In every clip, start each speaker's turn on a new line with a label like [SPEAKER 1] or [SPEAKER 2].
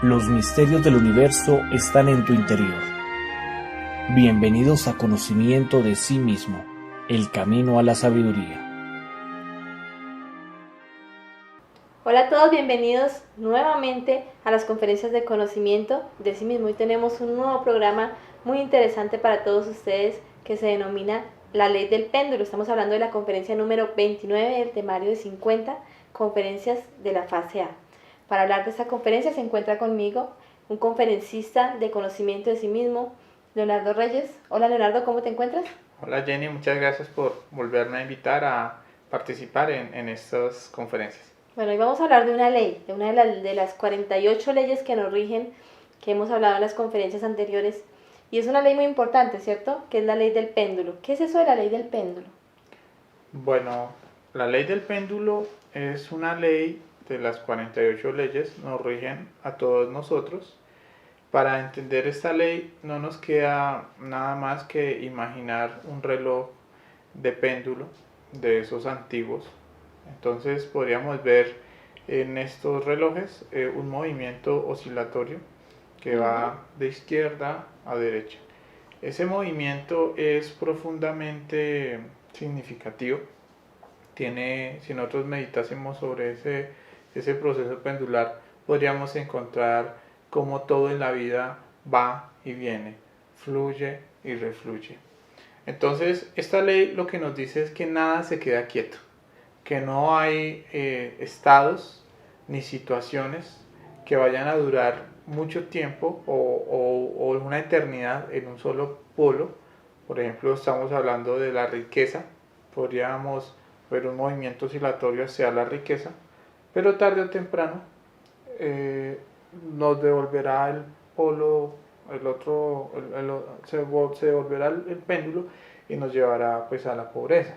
[SPEAKER 1] Los misterios del universo están en tu interior. Bienvenidos a Conocimiento de sí mismo, el camino a la sabiduría.
[SPEAKER 2] Hola a todos, bienvenidos nuevamente a las conferencias de conocimiento de sí mismo. Hoy tenemos un nuevo programa muy interesante para todos ustedes que se denomina La Ley del Péndulo. Estamos hablando de la conferencia número 29 del temario de 50 conferencias de la fase A. Para hablar de esta conferencia se encuentra conmigo un conferencista de conocimiento de sí mismo, Leonardo Reyes. Hola Leonardo, ¿cómo te encuentras?
[SPEAKER 3] Hola Jenny, muchas gracias por volverme a invitar a participar en estas conferencias.
[SPEAKER 2] Bueno, hoy vamos a hablar de una ley, de una de las 48 leyes que nos rigen, que hemos hablado en las conferencias anteriores. Y es una ley muy importante, ¿cierto? Que es la ley del péndulo. ¿Qué es eso de la ley del péndulo?
[SPEAKER 3] Bueno, la ley del péndulo es una ley de las 48 leyes, nos rigen a todos nosotros. Para entender esta ley no nos queda nada más que imaginar un reloj de péndulo de esos antiguos. Entonces podríamos ver en estos relojes un movimiento oscilatorio que va de izquierda a derecha. Ese movimiento es profundamente significativo. Si nosotros meditásemos sobre ese proceso pendular, podríamos encontrar cómo todo en la vida va y viene, fluye y refluye. Entonces, esta ley lo que nos dice es que nada se queda quieto, que no hay estados ni situaciones que vayan a durar mucho tiempo o una eternidad en un solo polo. Por ejemplo, estamos hablando de la riqueza, podríamos ver un movimiento oscilatorio hacia la riqueza, pero tarde o temprano nos devolverá el polo, se devolverá el péndulo y nos llevará pues a la pobreza.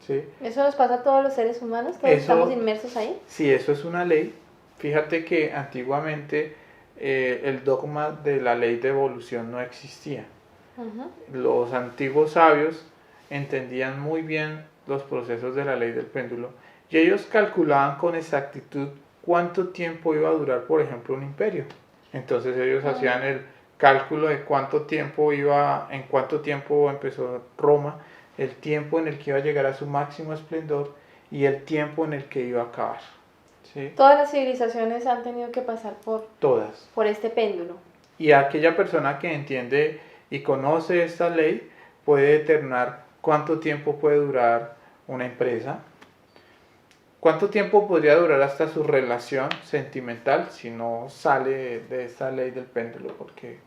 [SPEAKER 3] ¿Sí?
[SPEAKER 2] ¿Eso nos pasa a todos los seres humanos? ¿Todos estamos inmersos ahí?
[SPEAKER 3] Sí, eso es una ley. Fíjate que antiguamente el dogma de la ley de evolución no existía. Los antiguos sabios entendían muy bien los procesos de la ley del péndulo y ellos calculaban con exactitud cuánto tiempo iba a durar, por ejemplo, un imperio. Entonces ellos hacían el cálculo de en cuánto tiempo empezó Roma, el tiempo en el que iba a llegar a su máximo esplendor y el tiempo en el que iba a acabar. ¿Sí?
[SPEAKER 2] Todas las civilizaciones han tenido que pasar por este péndulo.
[SPEAKER 3] Y aquella persona que entiende y conoce esta ley puede determinar cuánto tiempo puede durar una empresa, cuánto tiempo podría durar hasta su relación sentimental si no sale de esta ley del péndulo, porque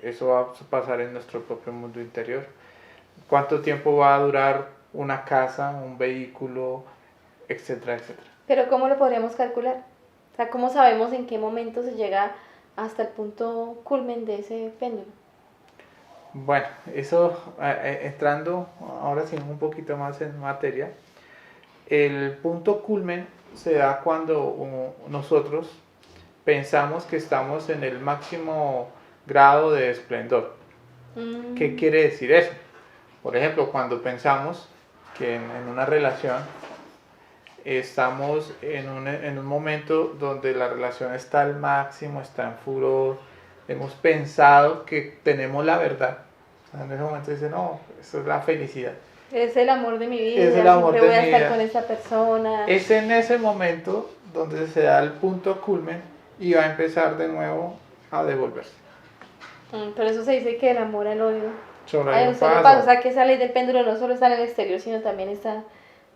[SPEAKER 3] eso va a pasar en nuestro propio mundo interior. Cuánto tiempo va a durar una casa, un vehículo, etcétera, etcétera.
[SPEAKER 2] Pero ¿cómo lo podríamos calcular? O sea, ¿cómo sabemos en qué momento se llega hasta el punto culmen de ese péndulo?
[SPEAKER 3] Bueno, eso entrando ahora sí un poquito más en materia, el punto culmen se da cuando nosotros pensamos que estamos en el máximo grado de esplendor. ¿Qué quiere decir eso? Por ejemplo, cuando pensamos que en una relación estamos en un momento donde la relación está al máximo, está en furor, hemos pensado que tenemos la verdad. En ese momento dice, no, eso es la felicidad.
[SPEAKER 2] Es el amor de mi vida,
[SPEAKER 3] es el amor
[SPEAKER 2] siempre voy a estar
[SPEAKER 3] vida.
[SPEAKER 2] con esta persona.
[SPEAKER 3] Es en ese momento donde se da el punto culmen y va a empezar de nuevo a devolverse.
[SPEAKER 2] Por eso se dice que el amor al odio.
[SPEAKER 3] Hay
[SPEAKER 2] un solo paso. O sea, que esa ley del péndulo no solo está en el exterior, sino también está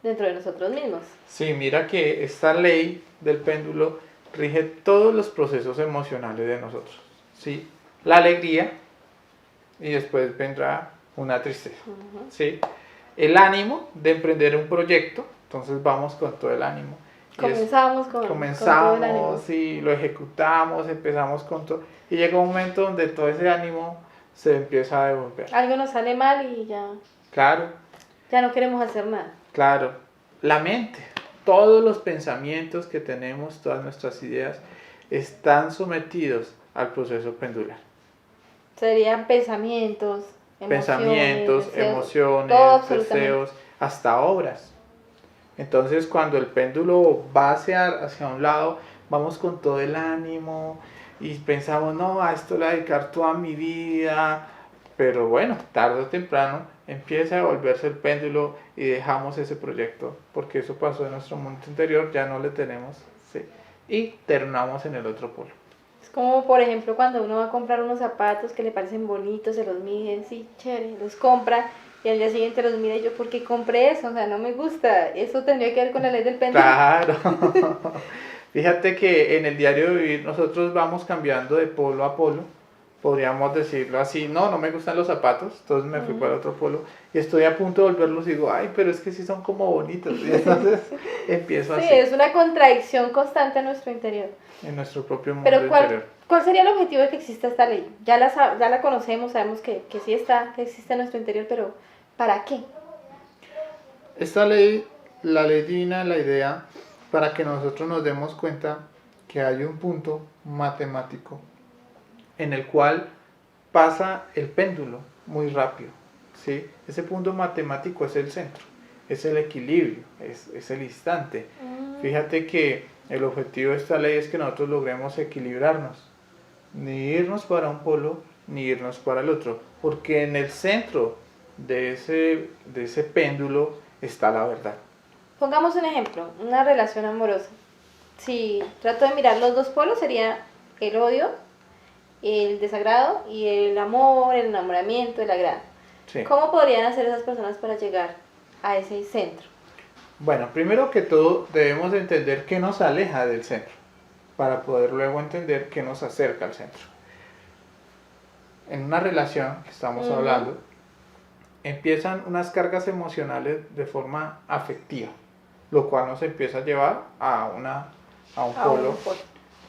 [SPEAKER 2] dentro de nosotros mismos.
[SPEAKER 3] Sí, mira que esta ley del péndulo rige todos los procesos emocionales de nosotros. ¿Sí? La alegría y después vendrá una tristeza. ¿Sí? El ánimo de emprender un proyecto, entonces vamos con todo el ánimo.
[SPEAKER 2] Comenzamos con todo el ánimo.
[SPEAKER 3] Sí, lo ejecutamos, empezamos con todo. Y llega un momento donde todo ese ánimo se empieza a devolver.
[SPEAKER 2] Algo nos sale mal y ya.
[SPEAKER 3] Claro.
[SPEAKER 2] Ya no queremos hacer nada.
[SPEAKER 3] Claro. La mente, todos los pensamientos que tenemos, todas nuestras ideas, están sometidos al proceso pendular.
[SPEAKER 2] Serían pensamientos,
[SPEAKER 3] emociones, deseos, hasta obras. Entonces, cuando el péndulo va hacia un lado, vamos con todo el ánimo y pensamos, no, a esto le voy a dedicar toda mi vida, pero bueno, tarde o temprano empieza a volverse el péndulo y dejamos ese proyecto, porque eso pasó en nuestro mundo interior, ya no le tenemos, ¿sí? Y terminamos en el otro polo.
[SPEAKER 2] Es como, por ejemplo, cuando uno va a comprar unos zapatos que le parecen bonitos, se los miden, sí, chévere, los compra y al día siguiente los mira y yo, ¿por qué compré eso? O sea, no me gusta. Eso tendría que ver con la ley del péndulo.
[SPEAKER 3] Claro. Fíjate que en el diario de vivir nosotros vamos cambiando de polo a polo, podríamos decirlo así, no me gustan los zapatos, entonces me fui para el otro polo y estoy a punto de volverlos y digo, ay, pero es que sí son como bonitos, y entonces empiezo
[SPEAKER 2] Sí,
[SPEAKER 3] así,
[SPEAKER 2] es una contradicción constante en nuestro interior.
[SPEAKER 3] en nuestro propio mundo
[SPEAKER 2] Pero
[SPEAKER 3] interior.
[SPEAKER 2] ¿cuál sería el objetivo de que exista esta ley? Ya la conocemos, sabemos que sí está, que existe en nuestro interior, pero ¿para qué?
[SPEAKER 3] Esta ley, la ley divina, la idea para que nosotros nos demos cuenta que hay un punto matemático en el cual pasa el péndulo muy rápido, ¿sí? Ese punto matemático es el centro, es el equilibrio, es el instante. Fíjate que el objetivo de esta ley es que nosotros logremos equilibrarnos, ni irnos para un polo, ni irnos para el otro, porque en el centro de ese péndulo está la verdad.
[SPEAKER 2] Pongamos un ejemplo, una relación amorosa. Si trato de mirar los dos polos, sería el odio, el desagrado y el amor, el enamoramiento, el agrado.
[SPEAKER 3] Sí.
[SPEAKER 2] ¿Cómo podrían hacer esas personas para llegar a ese centro?
[SPEAKER 3] Bueno, primero que todo debemos entender qué nos aleja del centro, para poder luego entender qué nos acerca al centro. En una relación que estamos hablando, empiezan unas cargas emocionales de forma afectiva, lo cual nos empieza a llevar a un polo,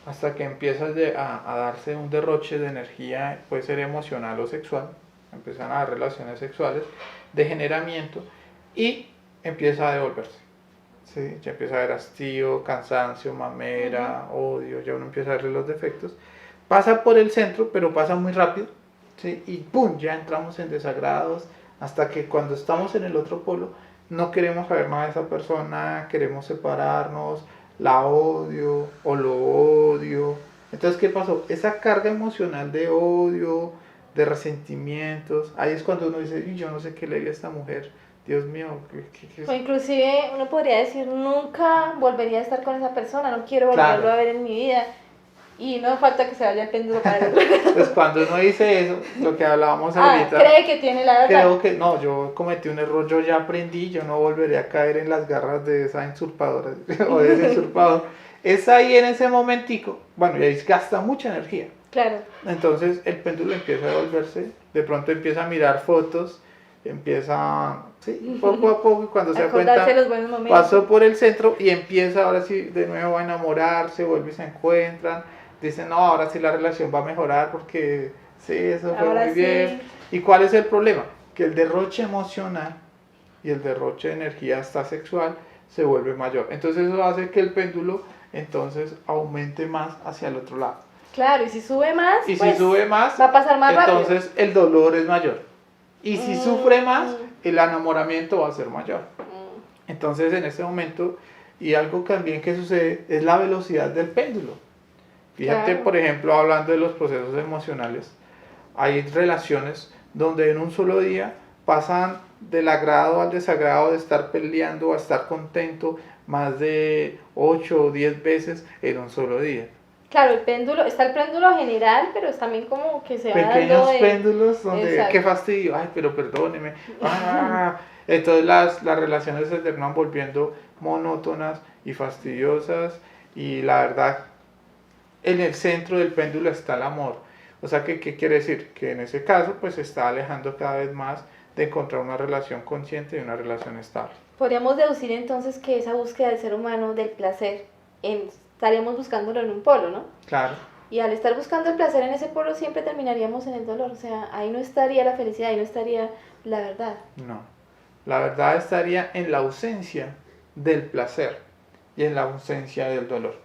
[SPEAKER 3] hasta que empieza a darse un derroche de energía, puede ser emocional o sexual, empiezan a dar relaciones sexuales, degeneramiento, y empieza a devolverse. ¿Sí? Ya empieza a haber hastío, cansancio, mamera, odio, ya uno empieza a verle los defectos. Pasa por el centro, pero pasa muy rápido, ¿sí? Y ¡pum! Ya entramos en desagrados, hasta que cuando estamos en el otro polo, no queremos saber más de esa persona, queremos separarnos, la odio o lo odio. Entonces, ¿qué pasó? Esa carga emocional de odio, de resentimientos, ahí es cuando uno dice, yo no sé qué le di a esta mujer, Dios mío. ¿Qué?
[SPEAKER 2] O inclusive uno podría decir, nunca volvería a estar con esa persona, no quiero volverlo a ver en mi vida. Y no falta que se vaya el péndulo para el otro.
[SPEAKER 3] Pues cuando uno dice eso, lo que hablábamos ahorita,
[SPEAKER 2] cree que tiene la verdad.
[SPEAKER 3] Creo que no, yo cometí un error, yo ya aprendí, yo no volveré a caer en las garras de esa usurpadora o de ese usurpador. Es ahí en ese momentico, bueno, y ahí gasta mucha energía.
[SPEAKER 2] Claro.
[SPEAKER 3] Entonces el péndulo empieza a devolverse, de pronto empieza a mirar fotos, empieza, sí, poco a poco, y cuando se da cuenta,
[SPEAKER 2] los buenos momentos.
[SPEAKER 3] pasó por el centro y empieza ahora sí de nuevo a enamorarse, vuelve y se encuentran, dicen, no, ahora sí la relación va a mejorar porque sí, eso fue
[SPEAKER 2] ahora
[SPEAKER 3] muy bien. ¿Y cuál es el problema? Que el derroche emocional y el derroche de energía hasta sexual se vuelve mayor. Entonces eso hace que el péndulo entonces aumente más hacia el otro lado.
[SPEAKER 2] Claro, y si sube más,
[SPEAKER 3] y si sube más,
[SPEAKER 2] va a pasar más
[SPEAKER 3] entonces rápido. El dolor es mayor. Y si sufre más, el enamoramiento va a ser mayor. Entonces en ese momento, y algo también que sucede, es la velocidad del péndulo. Fíjate, claro. Por ejemplo, hablando de los procesos emocionales, hay relaciones donde en un solo día pasan del agrado al desagrado, de estar peleando a estar contento, más de 8 o 10 veces en un solo día.
[SPEAKER 2] Claro, está el péndulo general, pero es también como que se va dando
[SPEAKER 3] pequeños péndulos donde, qué fastidio, ay, pero perdóneme, entonces las relaciones se terminan volviendo monótonas y fastidiosas, y la verdad, en el centro del péndulo está el amor. O sea, ¿qué quiere decir? Que en ese caso, pues se está alejando cada vez más de encontrar una relación consciente y una relación estable.
[SPEAKER 2] Podríamos deducir entonces que esa búsqueda del ser humano, del placer, estaríamos buscándolo en un polo, ¿no?
[SPEAKER 3] Claro.
[SPEAKER 2] Y al estar buscando el placer en ese polo, siempre terminaríamos en el dolor. O sea, ahí no estaría la felicidad, ahí no estaría la verdad.
[SPEAKER 3] No. La verdad estaría en la ausencia del placer y en la ausencia del dolor.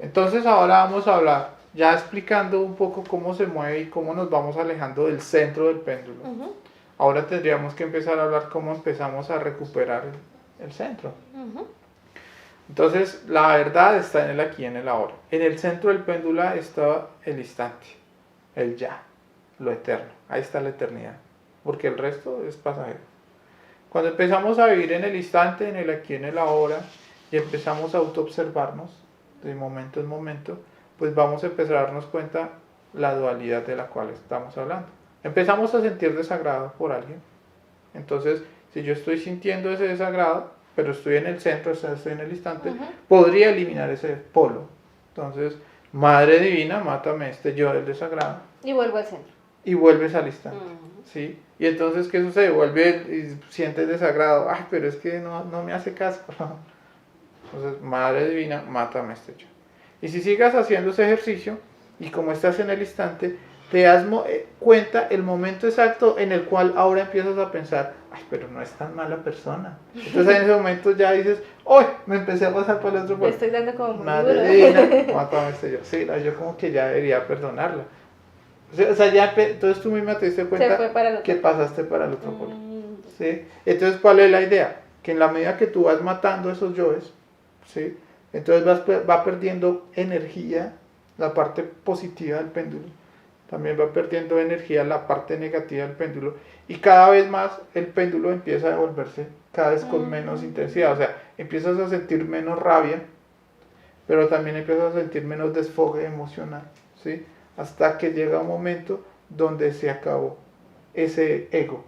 [SPEAKER 3] Entonces ahora vamos a hablar, ya explicando un poco cómo se mueve y cómo nos vamos alejando del centro del péndulo. Ahora tendríamos que empezar a hablar cómo empezamos a recuperar el centro. Entonces, la verdad está en el aquí y en el ahora. En el centro del péndulo está el instante, el ya, lo eterno. Ahí está la eternidad, porque el resto es pasajero. Cuando empezamos a vivir en el instante, en el aquí y en el ahora, y empezamos a autoobservarnos de momento en momento, pues vamos a empezar a darnos cuenta la dualidad de la cual estamos hablando. Empezamos a sentir desagrado por alguien. Entonces, si yo estoy sintiendo ese desagrado, pero estoy en el centro, o sea, estoy en el instante, podría eliminar ese polo. Entonces, Madre Divina, mátame este yo del desagrado.
[SPEAKER 2] Y vuelvo al centro.
[SPEAKER 3] Y vuelves al instante. ¿Sí? Y entonces, ¿qué sucede? Vuelve y sientes desagrado. Ay, pero es que no me hace caso. Entonces, Madre Divina, mátame este yo. Y si sigas haciendo ese ejercicio, y como estás en el instante, te das cuenta el momento exacto en el cual ahora empiezas a pensar, ay, pero no es tan mala persona. Entonces en ese momento ya dices, ¡ay! Me empecé a pasar por el otro.
[SPEAKER 2] Me estoy dando como muy
[SPEAKER 3] Madre
[SPEAKER 2] duro.
[SPEAKER 3] Divina, mátame este yo. Sí, yo como que ya debería perdonarla. O sea, ya, entonces tú misma te diste cuenta que pasaste para el otro polo. ¿Sí? Entonces, ¿cuál es la idea? Que en la medida que tú vas matando esos yoes, ¿sí? Entonces va perdiendo energía la parte positiva del péndulo. También va perdiendo energía la parte negativa del péndulo. Y cada vez más el péndulo empieza a devolverse cada vez con menos intensidad. O sea, empiezas a sentir menos rabia, pero también empiezas a sentir menos desfogue emocional, ¿sí? Hasta que llega un momento donde se acabó ese ego.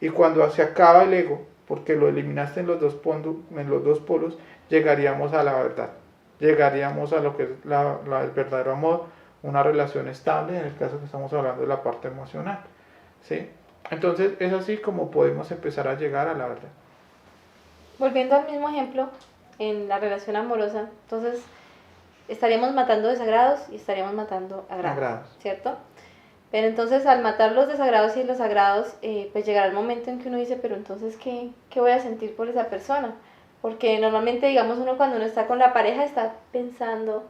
[SPEAKER 3] Y cuando se acaba el ego, porque lo eliminaste en los dos polos, llegaríamos a la verdad. Llegaríamos a lo que es el verdadero amor, una relación estable, en el caso que estamos hablando de la parte emocional. ¿Sí? Entonces es así como podemos empezar a llegar a la verdad.
[SPEAKER 2] Volviendo al mismo ejemplo, en la relación amorosa, entonces estaríamos matando desagrados y estaríamos matando agrados, ¿cierto? Pero entonces al matar los desagrados y los agrados, pues llegará el momento en que uno dice, pero entonces, ¿qué voy a sentir por esa persona? Porque normalmente, digamos, uno cuando uno está con la pareja está pensando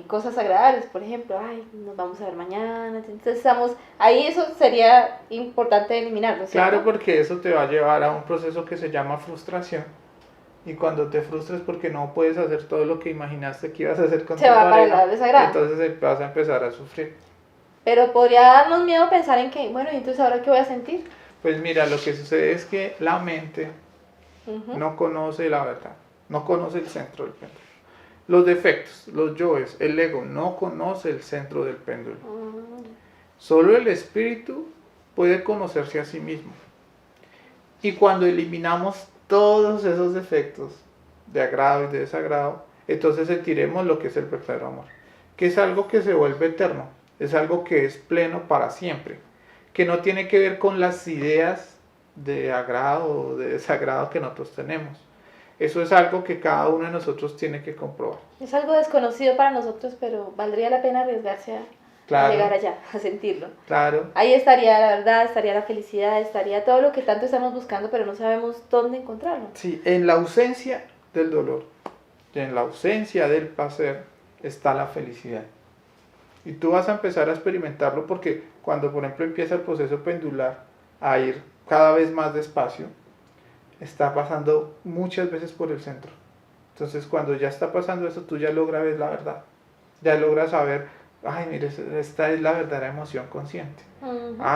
[SPEAKER 2] cosas agradables, por ejemplo, ay, nos vamos a ver mañana, entonces estamos, ahí eso sería importante eliminarlo, ¿cierto?
[SPEAKER 3] Claro, porque eso te va a llevar a un proceso que se llama frustración. Y cuando te frustres porque no puedes hacer todo lo que imaginaste que ibas a hacer con tu pareja, entonces vas a empezar a sufrir.
[SPEAKER 2] Pero podría darnos miedo pensar en que, bueno, ¿y entonces ahora qué voy a sentir?
[SPEAKER 3] Pues mira, lo que sucede es que la mente no conoce la verdad, no conoce el centro del péndulo. Los defectos, los yoes, el ego no conoce el centro del péndulo. Solo el espíritu puede conocerse a sí mismo. Y cuando eliminamos todos esos defectos de agrado y de desagrado, entonces sentiremos lo que es el verdadero amor, que es algo que se vuelve eterno, es algo que es pleno para siempre, que no tiene que ver con las ideas de agrado o de desagrado que nosotros tenemos. Eso es algo que cada uno de nosotros tiene que comprobar.
[SPEAKER 2] Es algo desconocido para nosotros, pero valdría la pena arriesgarse a llegar allá, a sentirlo.
[SPEAKER 3] Claro.
[SPEAKER 2] Ahí estaría la verdad, estaría la felicidad, estaría todo lo que tanto estamos buscando, pero no sabemos dónde encontrarlo.
[SPEAKER 3] Sí, en la ausencia del dolor y en la ausencia del placer está la felicidad. Y tú vas a empezar a experimentarlo porque cuando, por ejemplo, empieza el proceso pendular a ir cada vez más despacio, está pasando muchas veces por el centro. Entonces, cuando ya está pasando eso, tú ya logras ver la verdad. Ya logras saber, ay, mire, esta es la verdadera emoción consciente.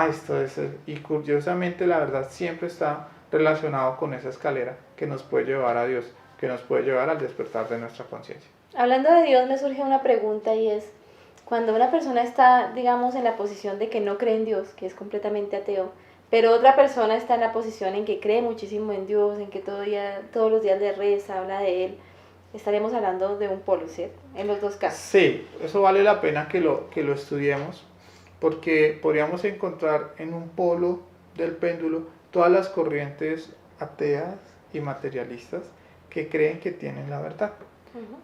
[SPEAKER 3] Esto es... Y curiosamente, la verdad siempre está relacionado con esa escalera que nos puede llevar a Dios, que nos puede llevar al despertar de nuestra conciencia.
[SPEAKER 2] Hablando de Dios, me surge una pregunta y es, cuando una persona está, digamos, en la posición de que no cree en Dios, que es completamente ateo, pero otra persona está en la posición en que cree muchísimo en Dios, en que todos los días le reza, habla de Él, estaríamos hablando de un polo, ¿cierto? En los dos casos.
[SPEAKER 3] Sí, eso vale la pena que lo estudiemos, porque podríamos encontrar en un polo del péndulo todas las corrientes ateas y materialistas que creen que tienen la verdad.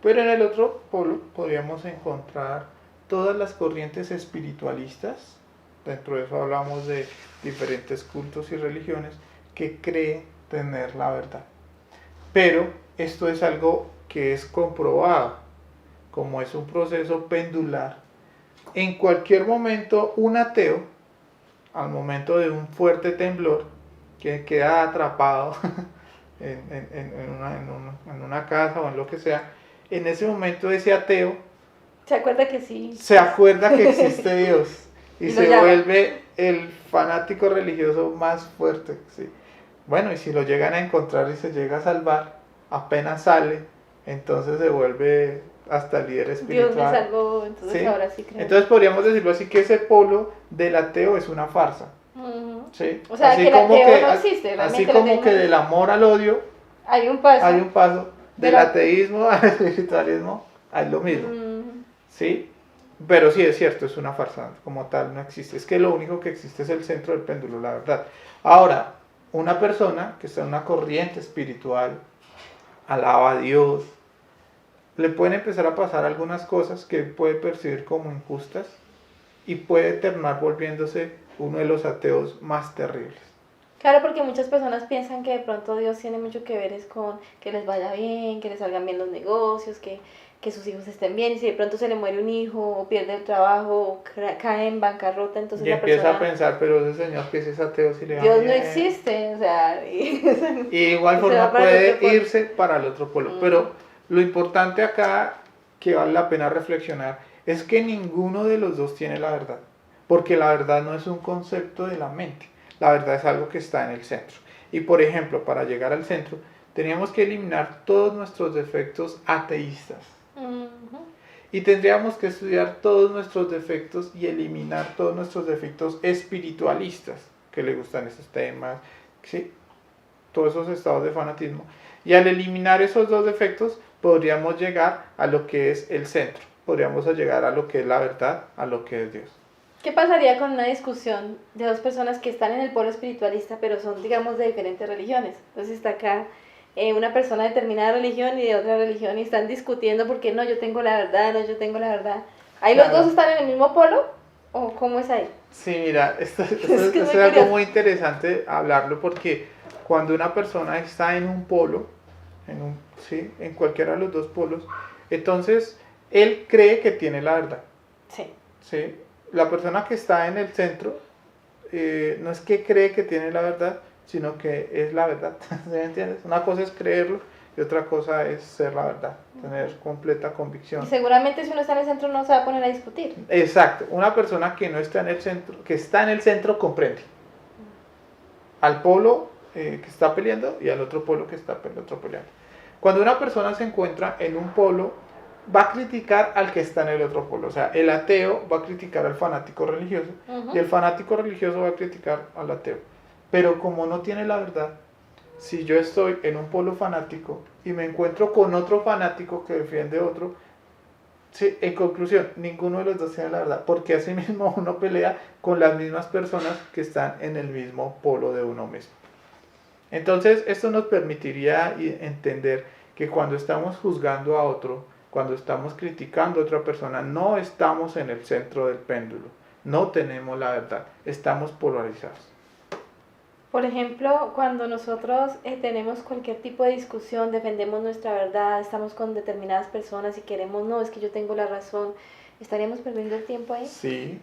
[SPEAKER 3] Pero en el otro polo podríamos encontrar todas las corrientes espiritualistas, dentro de eso hablamos de diferentes cultos y religiones, que creen tener la verdad. Pero esto es algo que es comprobado, como es un proceso pendular. En cualquier momento un ateo, al momento de un fuerte temblor, que queda atrapado en una casa o en lo que sea, en ese momento ese ateo
[SPEAKER 2] ¿Se acuerda que sí?
[SPEAKER 3] se acuerda que existe Dios y
[SPEAKER 2] Y lo
[SPEAKER 3] se
[SPEAKER 2] llama.
[SPEAKER 3] vuelve el fanático religioso más fuerte. ¿Sí? Bueno, y si lo llegan a encontrar y se llega a salvar, apenas sale, entonces se vuelve hasta líder
[SPEAKER 2] Dios
[SPEAKER 3] espiritual.
[SPEAKER 2] me salvó, entonces
[SPEAKER 3] ¿Sí?
[SPEAKER 2] ahora sí creo.
[SPEAKER 3] Entonces podríamos decirlo así, que ese polo del ateo es una farsa.
[SPEAKER 2] Ujú.
[SPEAKER 3] ¿Sí?
[SPEAKER 2] O sea, que el ateo no existe,
[SPEAKER 3] así
[SPEAKER 2] realmente el
[SPEAKER 3] como
[SPEAKER 2] ateísmo
[SPEAKER 3] que
[SPEAKER 2] no
[SPEAKER 3] del
[SPEAKER 2] existe.
[SPEAKER 3] amor al odio
[SPEAKER 2] Hay un paso.
[SPEAKER 3] hay un paso, del
[SPEAKER 2] Pero-
[SPEAKER 3] ateísmo al espiritualismo hay lo mismo. ¿Sí? Pero sí es cierto, es una farsa, como tal no existe. Es que lo único que existe es el centro del péndulo, la verdad. Ahora, una persona que está en una corriente espiritual, alaba a Dios, le pueden empezar a pasar algunas cosas que puede percibir como injustas y puede terminar volviéndose uno de los ateos más terribles.
[SPEAKER 2] Claro, porque muchas personas piensan que de pronto Dios tiene mucho que ver es con que les vaya bien, que les salgan bien los negocios, que sus hijos estén bien, y si de pronto se le muere un hijo, o pierde el trabajo, o cae en bancarrota, entonces
[SPEAKER 3] Y
[SPEAKER 2] la
[SPEAKER 3] empieza
[SPEAKER 2] persona...
[SPEAKER 3] a pensar, pero ese señor que es ateo si le va
[SPEAKER 2] Dios no
[SPEAKER 3] bien.
[SPEAKER 2] existe, o sea...
[SPEAKER 3] Y de igual
[SPEAKER 2] se
[SPEAKER 3] forma
[SPEAKER 2] va para el
[SPEAKER 3] puede
[SPEAKER 2] otro polo.
[SPEAKER 3] irse para el otro polo. Pero lo importante acá que vale la pena reflexionar es que ninguno de los dos tiene la verdad. Porque la verdad no es un concepto de la mente. La verdad es algo que está en el centro. Y por ejemplo, para llegar al centro, teníamos que eliminar todos nuestros defectos ateístas. Y tendríamos que estudiar todos nuestros defectos y eliminar todos nuestros defectos espiritualistas, que le gustan esos temas, ¿sí? Todos esos estados de fanatismo. Y al eliminar esos dos defectos, podríamos llegar a lo que es el centro. Podríamos llegar a lo que es la verdad, a lo que es Dios.
[SPEAKER 2] ¿Qué pasaría con una discusión de dos personas que están en el polo espiritualista, pero son, digamos, de diferentes religiones? Entonces está acá una persona de determinada religión y de otra religión y están discutiendo porque no, yo tengo la verdad, no, yo tengo la verdad. ¿Ahí
[SPEAKER 3] Claro.
[SPEAKER 2] los dos están en el mismo polo? ¿O cómo es ahí?
[SPEAKER 3] Sí, mira, esto
[SPEAKER 2] que
[SPEAKER 3] es
[SPEAKER 2] es muy
[SPEAKER 3] algo
[SPEAKER 2] curioso.
[SPEAKER 3] muy interesante hablarlo porque cuando una persona está en un polo, ¿sí? En cualquiera de los dos polos, entonces él cree que tiene la verdad.
[SPEAKER 2] Sí.
[SPEAKER 3] ¿Sí? La persona que está en el centro no es que cree que tiene la verdad, sino que es la verdad. ¿Me entiendes? Una cosa es creerlo y otra cosa es ser la verdad, tener completa convicción.
[SPEAKER 2] Y seguramente si uno está en el centro no se va a poner a discutir.
[SPEAKER 3] Exacto, una persona que no está en el centro, que está en el centro comprende al polo que está peleando y al otro polo que está peleando. Cuando una persona se encuentra en un polo, va a criticar al que está en el otro polo. O sea, el ateo va a criticar al fanático religioso y el fanático religioso va a criticar al ateo. Pero como no tiene la verdad, si yo estoy en un polo fanático y me encuentro con otro fanático que defiende otro, sí, en conclusión, ninguno de los dos tiene la verdad, porque así mismo uno pelea con las mismas personas que están en el mismo polo de uno mismo. Entonces, esto nos permitiría entender que cuando estamos juzgando a otro, cuando estamos criticando a otra persona, no estamos en el centro del péndulo, no tenemos la verdad, estamos polarizados.
[SPEAKER 2] Por ejemplo, cuando nosotros tenemos cualquier tipo de discusión, defendemos nuestra verdad, estamos con determinadas personas y queremos, no, es que yo tengo la razón, ¿estaríamos perdiendo el tiempo ahí?
[SPEAKER 3] Sí,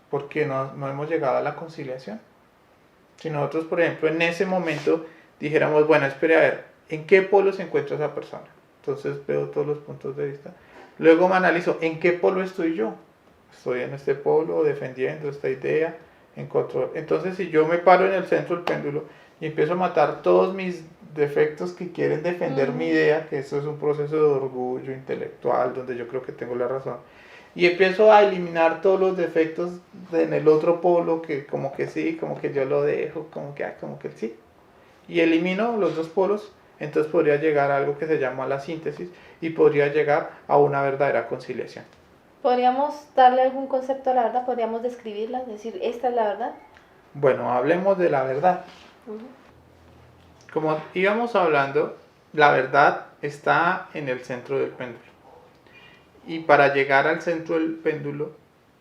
[SPEAKER 3] porque no hemos llegado a la conciliación. Si nosotros, por ejemplo, en ese momento dijéramos, bueno, espere a ver, ¿en qué polo se encuentra esa persona? Entonces veo todos los puntos de vista. Luego me analizo, ¿en qué polo estoy yo? Estoy en este polo defendiendo esta idea, en control. Entonces, si yo me paro en el centro del péndulo y empiezo a matar todos mis defectos que quieren defender mi idea, que eso es un proceso de orgullo intelectual, donde yo creo que tengo la razón, y empiezo a eliminar todos los defectos en el otro polo, que como que sí, como que yo lo dejo, como que sí, y elimino los dos polos, entonces podría llegar a algo que se llama la síntesis y podría llegar a una verdadera conciliación.
[SPEAKER 2] ¿Podríamos darle algún concepto a la verdad? ¿Podríamos describirla? Decir, esta es la verdad.
[SPEAKER 3] Bueno, hablemos de la verdad. Como íbamos hablando, la verdad está en el centro del péndulo. Y para llegar al centro del péndulo,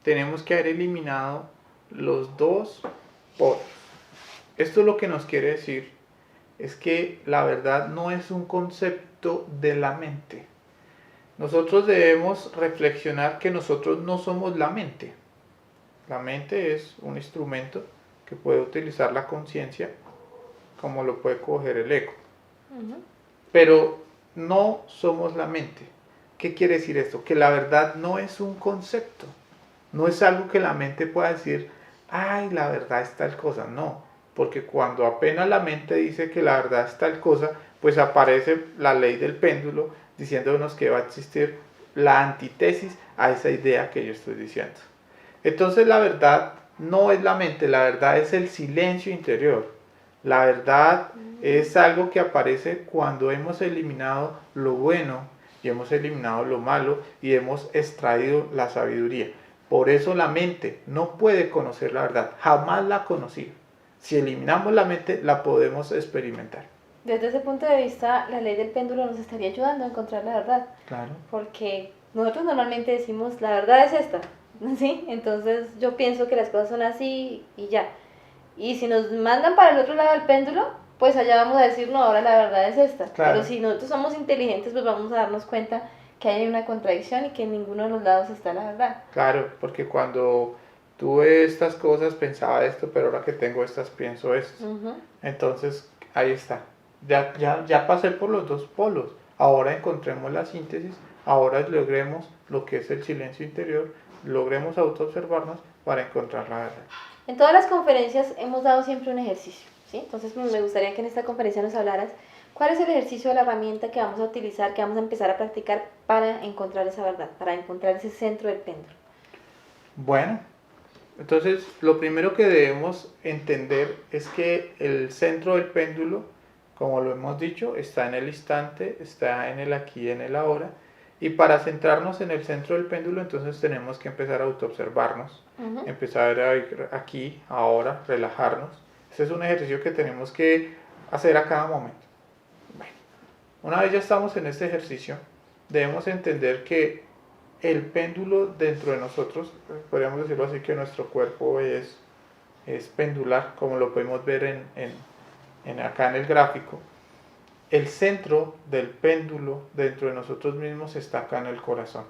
[SPEAKER 3] tenemos que haber eliminado los dos polos. Esto lo que nos quiere decir es que la verdad no es un concepto de la mente. Nosotros debemos reflexionar que nosotros no somos la mente. La mente es un instrumento que puede utilizar la conciencia como lo puede coger el ego.
[SPEAKER 2] Ujú.
[SPEAKER 3] Pero no somos la mente. ¿Qué quiere decir esto? Que la verdad no es un concepto. No es algo que la mente pueda decir, ay, la verdad es tal cosa. No, porque cuando apenas la mente dice que la verdad es tal cosa, pues aparece la ley del péndulo diciéndonos que va a existir la antítesis a esa idea que yo estoy diciendo. Entonces la verdad no es la mente, la verdad es el silencio interior. La verdad es algo que aparece cuando hemos eliminado lo bueno y hemos eliminado lo malo y hemos extraído la sabiduría. Por eso la mente no puede conocer la verdad, jamás la ha conocido. Si eliminamos la mente, la podemos experimentar.
[SPEAKER 2] Desde ese punto de vista, la ley del péndulo nos estaría ayudando a encontrar la verdad.
[SPEAKER 3] Claro.
[SPEAKER 2] Porque nosotros normalmente decimos, la verdad es esta, ¿sí? Entonces yo pienso que las cosas son así y ya. Y si nos mandan para el otro lado del péndulo, pues allá vamos a decir, no, ahora la verdad es esta.
[SPEAKER 3] Claro.
[SPEAKER 2] Pero si nosotros somos inteligentes, pues vamos a darnos cuenta que hay una contradicción y que en ninguno de los lados está la verdad.
[SPEAKER 3] Claro, porque cuando tuve estas cosas pensaba esto, pero ahora que tengo estas pienso esto. Entonces, ahí está. Ya pasé por los dos polos. Ahora encontremos la síntesis, ahora logremos lo que es el silencio interior, logremos autoobservarnos para encontrar la verdad.
[SPEAKER 2] En todas las conferencias hemos dado siempre un ejercicio, ¿sí? Entonces me gustaría que en esta conferencia nos hablaras cuál es el ejercicio o la herramienta que vamos a utilizar, que vamos a empezar a practicar para encontrar esa verdad, para encontrar ese centro del péndulo.
[SPEAKER 3] Bueno, entonces lo primero que debemos entender es que el centro del péndulo, como lo hemos dicho, está en el instante, está en el aquí y en el ahora. Y para centrarnos en el centro del péndulo, entonces tenemos que empezar a autoobservarnos, empezar a ir aquí, ahora, relajarnos. Este es un ejercicio que tenemos que hacer a cada momento. Bueno, una vez ya estamos en este ejercicio, debemos entender que el péndulo dentro de nosotros, podríamos decirlo así, que nuestro cuerpo es pendular, como lo podemos ver acá en el gráfico. El centro del péndulo dentro de nosotros mismos está acá en el corazón.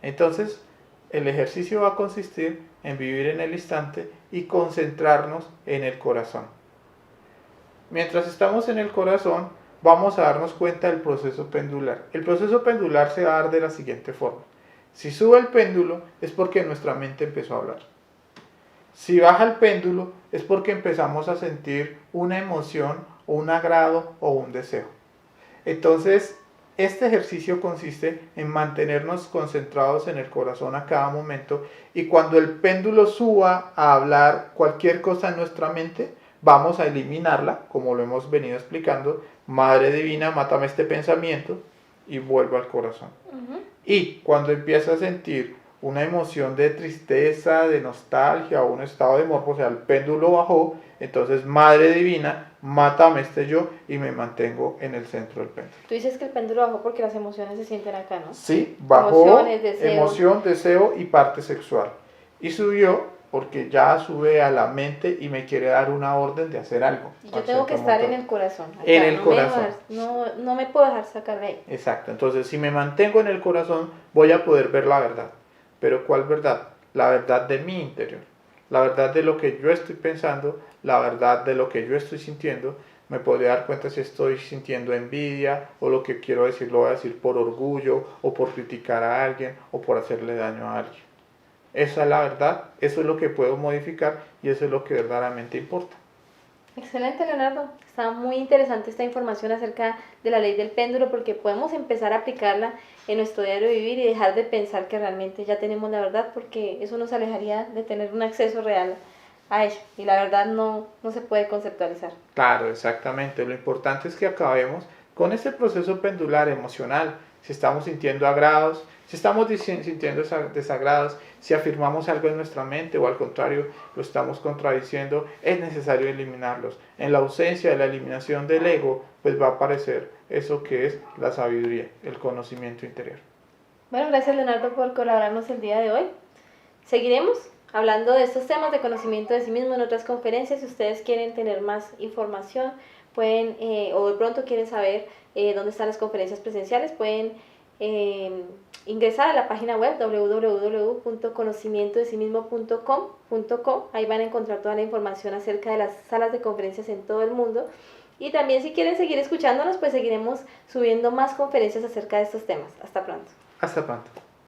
[SPEAKER 3] Entonces, el ejercicio va a consistir en vivir en el instante y concentrarnos en el corazón. Mientras estamos en el corazón, vamos a darnos cuenta del proceso pendular. El proceso pendular se va a dar de la siguiente forma. Si sube el péndulo, es porque nuestra mente empezó a hablar. Si baja el péndulo, es porque empezamos a sentir una emoción, o un agrado o un deseo. Entonces, este ejercicio consiste en mantenernos concentrados en el corazón a cada momento, y cuando el péndulo suba a hablar cualquier cosa en nuestra mente, vamos a eliminarla, como lo hemos venido explicando. Madre Divina, mátame este pensamiento, y vuelvo al corazón. Y cuando empieza a sentir una emoción de tristeza, de nostalgia o un estado de morbo, o sea, el péndulo bajó, entonces Madre Divina, mátame este yo, y me mantengo en el centro del péndulo.
[SPEAKER 2] Tú dices que el péndulo bajó porque las emociones se sienten acá, ¿no?
[SPEAKER 3] Sí, bajó
[SPEAKER 2] deseo.
[SPEAKER 3] Emoción, deseo y parte sexual. Y subió porque ya sube a la mente y me quiere dar una orden de hacer algo.
[SPEAKER 2] Y yo tengo que estar en el corazón. Acá,
[SPEAKER 3] en el corazón.
[SPEAKER 2] No me puedo dejar sacar de ahí.
[SPEAKER 3] Exacto, entonces si me mantengo en el corazón voy a poder ver la verdad. ¿Pero cuál verdad? La verdad de mi interior. La verdad de lo que yo estoy pensando, la verdad de lo que yo estoy sintiendo. Me podría dar cuenta si estoy sintiendo envidia, o lo que quiero decir lo voy a decir por orgullo, o por criticar a alguien, o por hacerle daño a alguien. Esa es la verdad, eso es lo que puedo modificar, y eso es lo que verdaderamente importa.
[SPEAKER 2] Excelente, Leonardo. Está muy interesante esta información acerca de la ley del péndulo, porque podemos empezar a aplicarla en nuestro diario vivir y dejar de pensar que realmente ya tenemos la verdad, porque eso nos alejaría de tener un acceso real a ella, y la verdad no se puede conceptualizar.
[SPEAKER 3] Claro, exactamente. Lo importante es que acabemos con este proceso pendular emocional. Si estamos sintiendo agrados, si estamos sintiendo desagrados, si afirmamos algo en nuestra mente o al contrario lo estamos contradiciendo, es necesario eliminarlos. En la ausencia de la eliminación del ego, pues va a aparecer eso que es la sabiduría, el conocimiento interior.
[SPEAKER 2] Bueno, gracias, Leonardo, por colaborarnos el día de hoy. Seguiremos hablando de estos temas de conocimiento de sí mismo en otras conferencias. Si ustedes quieren tener más información, pueden, o de pronto quieren saber dónde están las conferencias presenciales, pueden ingresar a la página web www.conocimientodesimismo.com. Ahí van a encontrar toda la información acerca de las salas de conferencias en todo el mundo. Y también si quieren seguir escuchándonos, pues seguiremos subiendo más conferencias acerca de estos temas. Hasta pronto.
[SPEAKER 3] Hasta pronto.